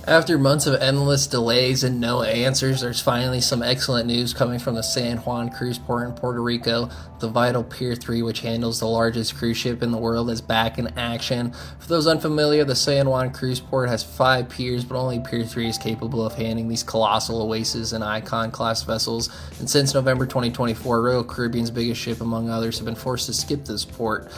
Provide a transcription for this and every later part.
After months of endless delays and no answers, there's finally some excellent news coming from the San Juan cruise port in Puerto Rico. The vital Pier 3, which handles the largest cruise ship in the world, is back in action. For those unfamiliar, the San Juan cruise port has 5 piers, but only Pier 3 is capable of handling these colossal Oasis and Icon class vessels. And since November 2024, Royal Caribbean's biggest ship, among others, have been forced to skip this port.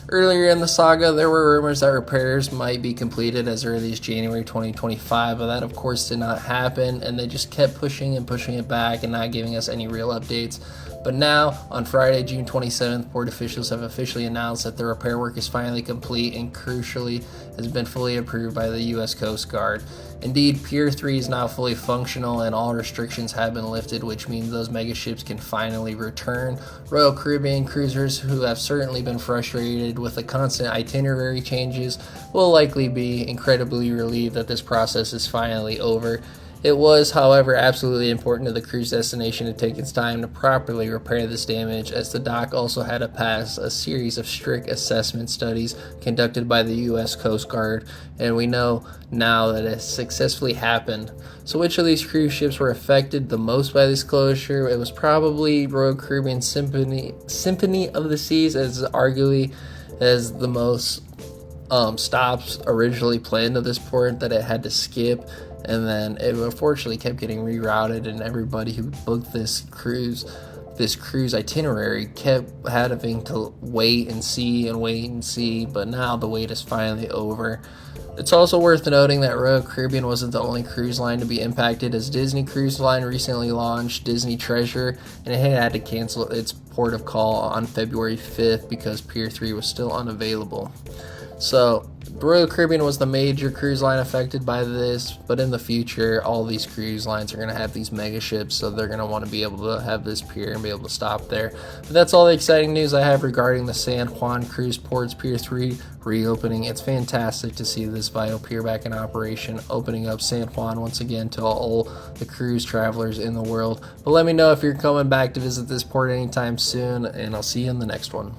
Earlier in the saga, there were rumors that repairs might be completed as early as January 2025, but that of course did not happen, and they just kept pushing and pushing it back and not giving us any real updates. But now, on Friday, June 27th, port officials have officially announced that the repair work is finally complete and, crucially, has been fully approved by the U.S. Coast Guard. Indeed, Pier 3 is now fully functional and all restrictions have been lifted, which means those megaships can finally return. Royal Caribbean cruisers, who have certainly been frustrated with the constant itinerary changes, will likely be incredibly relieved that this process is finally over. It was, however, absolutely important to the cruise destination to take its time to properly repair this damage, as the dock also had to pass a series of strict assessment studies conducted by the U.S. Coast Guard, and we know now that it successfully happened. So which of these cruise ships were affected the most by this closure? It was probably Royal Caribbean Symphony of the Seas, as arguably as the most stops originally planned to this port that it had to skip, and then it unfortunately kept getting rerouted, and everybody who booked this cruise itinerary kept having to wait and see, but now the wait is finally over. It's also worth noting that Royal Caribbean wasn't the only cruise line to be impacted, as Disney Cruise Line recently launched Disney Treasure, and it had to cancel its port of call on February 5th because Pier 3 was still unavailable. So, Royal Caribbean was the major cruise line affected by this, but in the future, all these cruise lines are going to have these mega ships, so they're going to want to be able to have this pier and be able to stop there. But that's all the exciting news I have regarding the San Juan Cruise Port's Pier 3 reopening. It's fantastic to see this vital pier back in operation, opening up San Juan once again to all the cruise travelers in the world. But let me know if you're coming back to visit this port anytime soon, and I'll see you in the next one.